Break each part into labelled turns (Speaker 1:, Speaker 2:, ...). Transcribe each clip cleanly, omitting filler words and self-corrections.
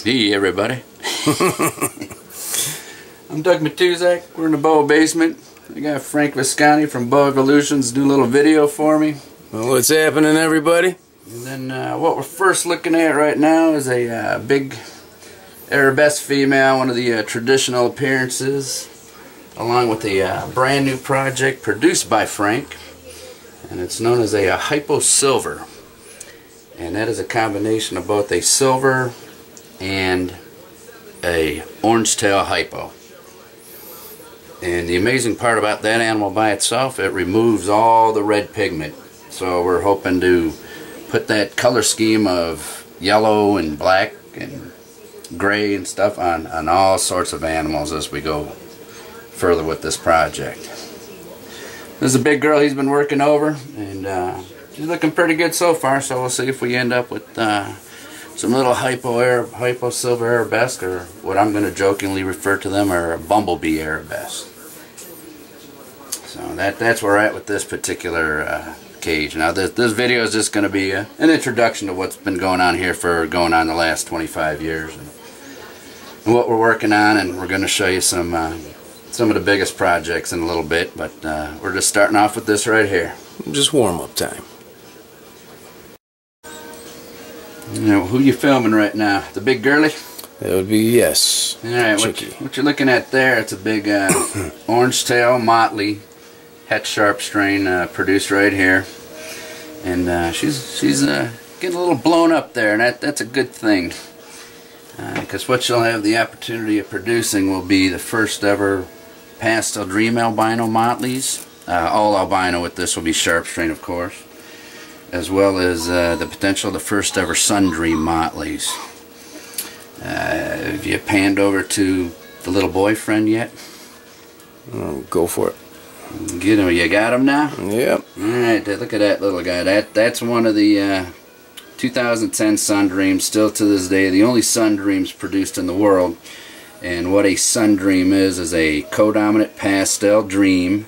Speaker 1: Hey everybody. I'm Doug Matuszak. We're in the Boa Basement. I got Frank Visconti from Boa Evolutions do a little video for me.
Speaker 2: Well, what's happening, everybody?
Speaker 1: And then what we're first looking at right now is a big Arabesque female, one of the traditional appearances, along with a brand new project produced by Frank, and it's known as a Hypo Silver. And that is a combination of both a silver and a orange tail hypo. And the amazing part about that animal by itself, it removes all the red pigment. So we're hoping to put that color scheme of yellow and black and gray and stuff on all sorts of animals as we go further with this project. This is a big girl he's been working over, and she's looking pretty good so far, so we'll see if we end up with some little hypo silver arabesque, or what I'm going to jokingly refer to them are bumblebee arabesque. So that's where we're at with this particular cage. Now this video is just going to be an introduction to what's been going on here for going on the last 25 years and what we're working on, and we're going to show you some of the biggest projects in a little bit, but we're just starting off with this right here.
Speaker 2: Just warm-up time.
Speaker 1: You know, who you filming right now? The big girly?
Speaker 2: That would be, yes.
Speaker 1: Alright, what you're looking at there, it's a big orange tail motley het sharp strain produced right here. And she's getting a little blown up there, and that's a good thing. Because what you'll have the opportunity of producing will be the first ever pastel dream albino motleys. All albino with this will be sharp strain, of course, as well as the potential of the first ever sun dream motleys. Have you panned over to the little boyfriend yet?
Speaker 2: Go for it.
Speaker 1: Get him. You got him now?
Speaker 2: Yep.
Speaker 1: Alright, look at that little guy. That's one of the 2010 sun dreams, still to this day the only sun dreams produced in the world. And what a sun dream is a codominant pastel dream,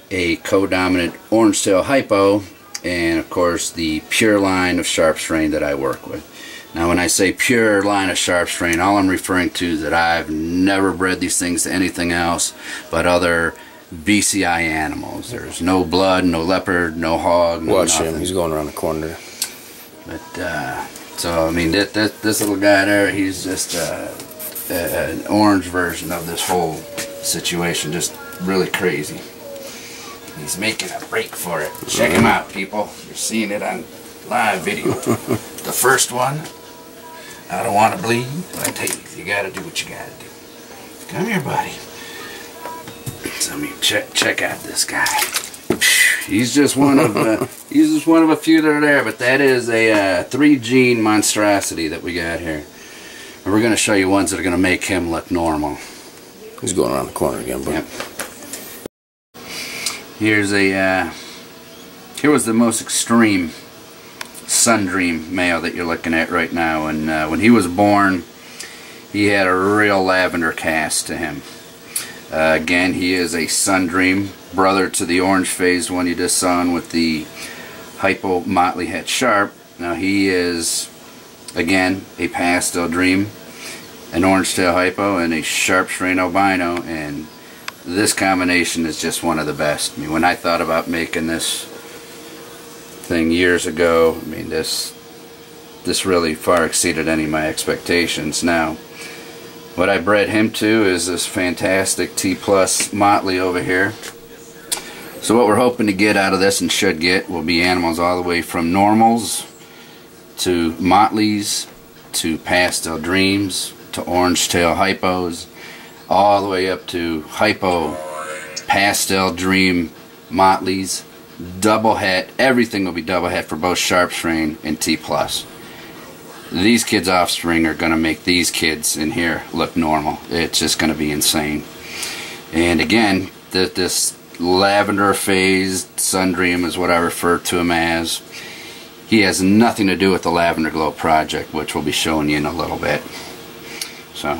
Speaker 1: a codominant orange tail hypo, and of course the pure line of sharp strain that I work with. Now when I say pure line of sharp strain, all I'm referring to is that I've never bred these things to anything else but other BCI animals. There's no blood, no leopard, no hog, no
Speaker 2: Watch
Speaker 1: nothing.
Speaker 2: him, he's going around the corner.
Speaker 1: But so I mean this little guy there, he's just an orange version of this whole situation, just really crazy. He's making a break for it. Check him out, people. You're seeing it on live video. The first one, I don't want to bleed, but I tell you gotta do what you gotta do. Come here, buddy. So I mean, check out this guy. He's just one of a few that are there, but that is a 3-gene monstrosity that we got here. And we're going to show you ones that are going to make him look normal.
Speaker 2: He's going around the corner again, bro.
Speaker 1: Yep. Here was the most extreme sun dream male that you're looking at right now, and when he was born, he had a real lavender cast to him. Again, he is a sun dream, brother to the orange phased one you just saw with the hypo motley het sharp. Now he is, again, a pastel dream, an orange tail hypo, and a sharp strain albino, and this combination is just one of the best. I mean, when I thought about making this thing years ago, I mean, this really far exceeded any of my expectations. Now, what I bred him to is this fantastic T+ motley over here. So what we're hoping to get out of this, and should get, will be animals all the way from normals to motleys to pastel dreams to orange tail hypos, all the way up to hypo pastel dream motleys, double het. Everything will be double het for both sharp strain and T+. These kids' offspring are going to make these kids in here look normal. It's just going to be insane. And again, this lavender phased sun dream is what I refer to him as. He has nothing to do with the Lavender Glow project, which we'll be showing you in a little bit. So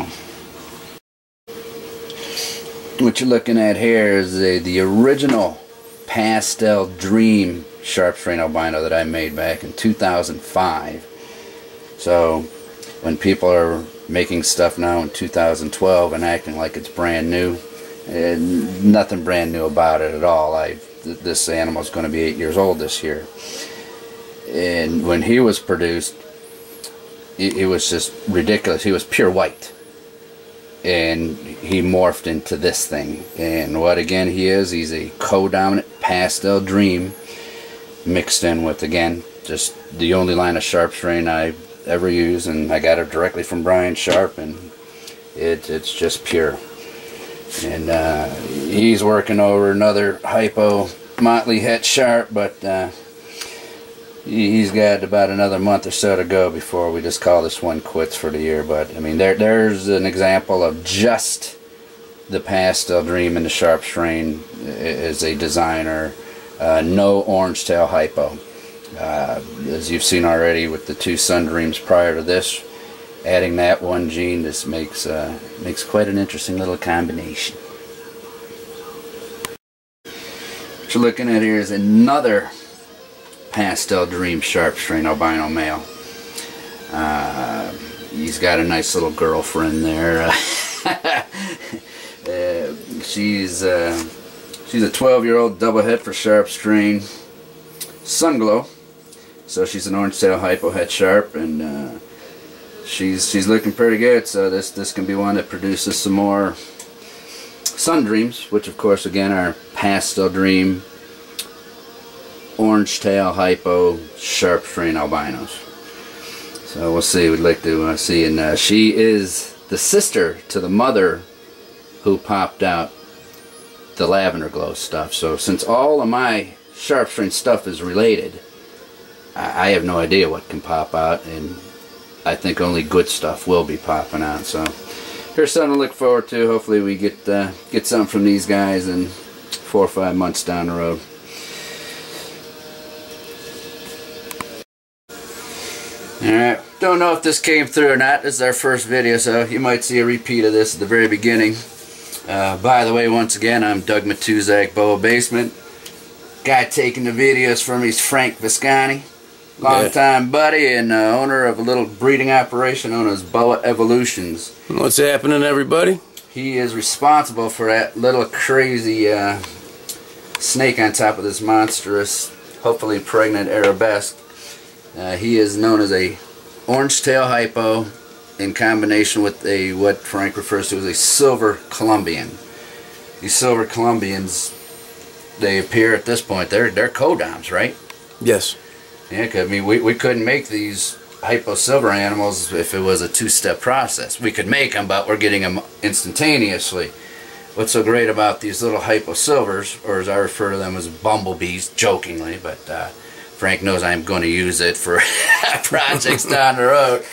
Speaker 1: what you're looking at here is the original pastel dream sharp strain albino that I made back in 2005. So when people are making stuff now in 2012 and acting like it's brand new, and nothing brand new about it at all. This animal's going to be 8 years old this year, and when he was produced, it was just ridiculous. He was pure white, and he morphed into this thing. And what again he is, he's a co-dominant pastel dream mixed in with, again, just the only line of Sharp strain I ever use, and I got it directly from Brian Sharp, and it's just pure. And he's working over another hypo Motley Het Sharp, but he's got about another month or so to go before we just call this one quits for the year. But I mean, there's an example of just the pastel dream and the Sharp strain as a designer. No orange tail hypo. As you've seen already with the two sun dreams prior to this, adding that one gene just makes quite an interesting little combination. What you're looking at here is another pastel dream Sharp strain albino male. He's got a nice little girlfriend there. She's a 12-year-old double het for Sharp strain Sunglow. So she's an orange tail hypo Het Sharp, and she's looking pretty good. So this can be one that produces some more sun dreams, which of course again are pastel dream orange tail hypo Sharp strain albinos. So we'll see. We'd like to see, and she is the sister to the mother who popped out the lavender glow stuff. So since all of my Sharp strain stuff is related, I have no idea what can pop out, and I think only good stuff will be popping out. So here's something to look forward to. Hopefully we get something from these guys in 4 or 5 months down the road. Alright, don't know if this came through or not. This is our first video, so you might see a repeat of this at the very beginning. By the way, once again, I'm Doug Matuszak, Boa Basement. Guy taking the videos for me is Frank Visconti, longtime buddy and owner of a little breeding operation known as Boa Evolutions.
Speaker 2: What's happening, everybody?
Speaker 1: He is responsible for that little crazy snake on top of this monstrous, hopefully pregnant arabesque. He is known as a orange tail hypo in combination with a what Frank refers to as a silver Colombian. These silver Colombians, they appear at this point, they're codoms, right?
Speaker 2: Yes.
Speaker 1: Yeah, 'cause, I mean, we couldn't make these hypo silver animals if it was a two-step process. We could make them, but we're getting them instantaneously. What's so great about these little hypo silvers, or as I refer to them as bumblebees, jokingly, but Frank knows I'm going to use it for projects down the road.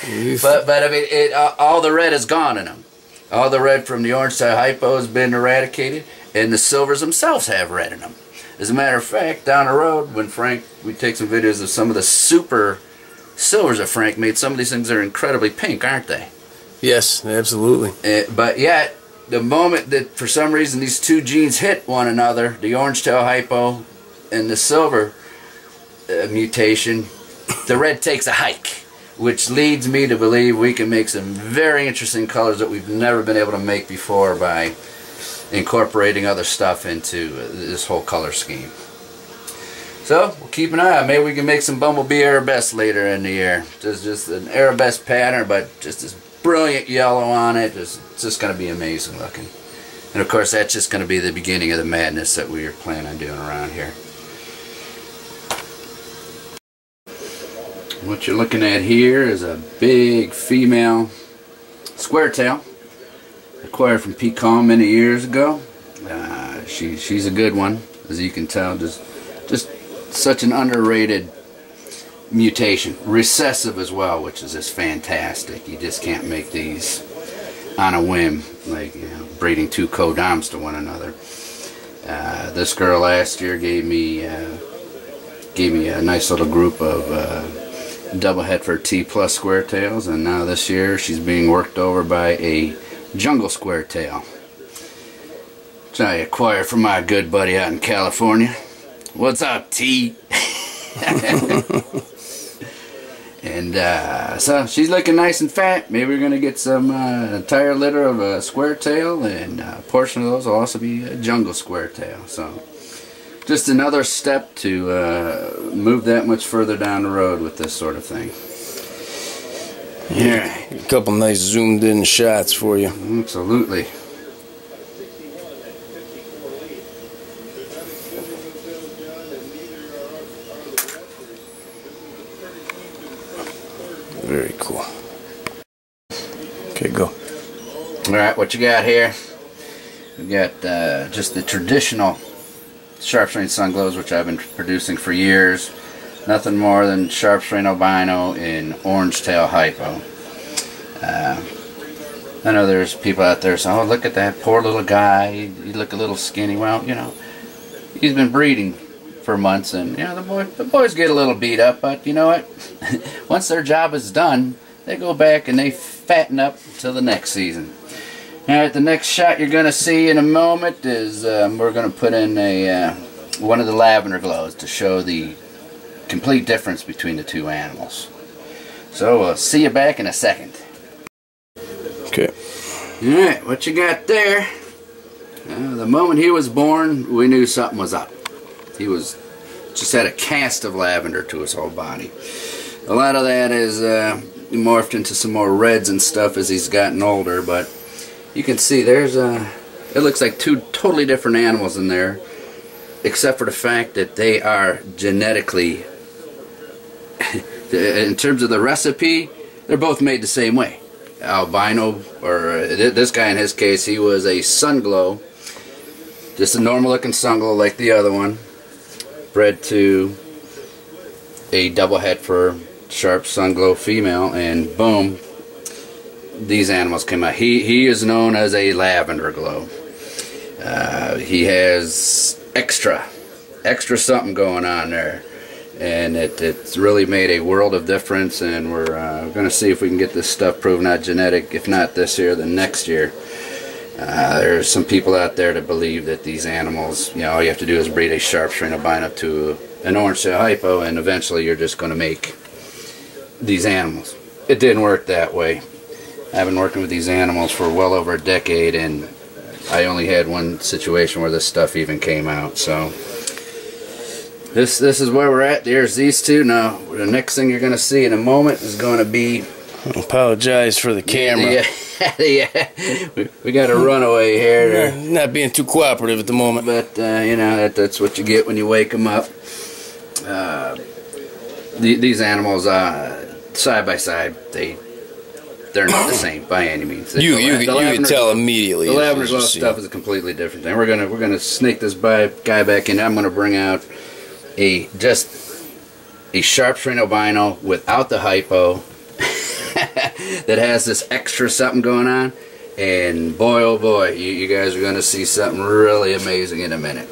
Speaker 1: But I mean, all the red is gone in them. All the red from the orange tail hypo has been eradicated, and the silvers themselves have red in them. As a matter of fact, down the road, when we take some videos of some of the super silvers that Frank made, some of these things are incredibly pink, aren't they?
Speaker 2: Yes, absolutely.
Speaker 1: But yet, the moment that for some reason these two genes hit one another, the orange tail hypo and the silver mutation, the red takes a hike, which leads me to believe we can make some very interesting colors that we've never been able to make before by incorporating other stuff into this whole color scheme. So we'll keep an eye out. Maybe we can make some bumblebee arabesque later in the year. Just an arabesque pattern, but just this brilliant yellow on it. It's just going to be amazing looking. And of course, that's just going to be the beginning of the madness that we are planning on doing around here. What you're looking at here is a big female square tail, acquired from Pecan many years ago. She's a good one, as you can tell. Just such an underrated mutation. Recessive as well, which is just fantastic. You just can't make these on a whim, like, you know, breeding two codoms to one another. This girl last year gave me a nice little group of double Hetford T plus square tails, and now this year she's being worked over by a jungle square tail, which I acquired from my good buddy out in California. What's up, T? And so she's looking nice and fat. Maybe we're going to get some entire litter of a square tail, and a portion of those will also be a jungle square tail. So just another step to move that much further down the road with this sort of thing.
Speaker 2: Yeah, a couple nice zoomed in shots for you.
Speaker 1: Absolutely.
Speaker 2: Very cool. Okay, go.
Speaker 1: Alright, what you got here? We got just the traditional sharp strain sun glows, which I've been producing for years. Nothing more than sharp strain albino in orange tail hypo. I know there's people out there saying, oh, look at that poor little guy, he look a little skinny. Well, you know, he's been breeding for months, and you know, the boys get a little beat up, but you know what? Once their job is done, they go back and they fatten up till the next season. Alright, the next shot you're going to see in a moment is we're going to put in a one of the lavender glows to show the complete difference between the two animals. So we'll see you back in a second.
Speaker 2: Okay.
Speaker 1: Alright, what you got there? The moment he was born, we knew something was up. He was just had a cast of lavender to his whole body. A lot of that is morphed into some more reds and stuff as he's gotten older, but you can see there's it looks like two totally different animals in there, except for the fact that they are genetically, in terms of the recipe, they're both made the same way. Albino, or this guy in his case, he was a sun glow, just a normal looking sun glow like the other one, bred to a double head for sharp sun glow female, and boom, these animals came out. He is known as a lavender glow. He has extra something going on there, and it's really made a world of difference, and we're going to see if we can get this stuff proved not genetic. If not this year, then next year. There's some people out there that believe that these animals, you know, all you have to do is breed a sharp strain albino to an orange tail hypo, and eventually you're just going to make these animals. It didn't work that way. I've been working with these animals for well over a decade, and I only had one situation where this stuff even came out. So this is where we're at. There's these two. Now the next thing you're going to see in a moment is going to be,
Speaker 2: I apologize for the camera.
Speaker 1: Yeah. we got a runaway here.
Speaker 2: Not being too cooperative at the moment.
Speaker 1: But you know, that's what you get when you wake them up. These animals, side by side, they're not the same by any means.
Speaker 2: You can tell immediately.
Speaker 1: The lavender glow stuff is a completely different thing. We're gonna snake this guy back in. I'm gonna bring out just a sharp strain albino without the hypo that has this extra something going on. And boy, oh boy, you guys are gonna see something really amazing in a minute.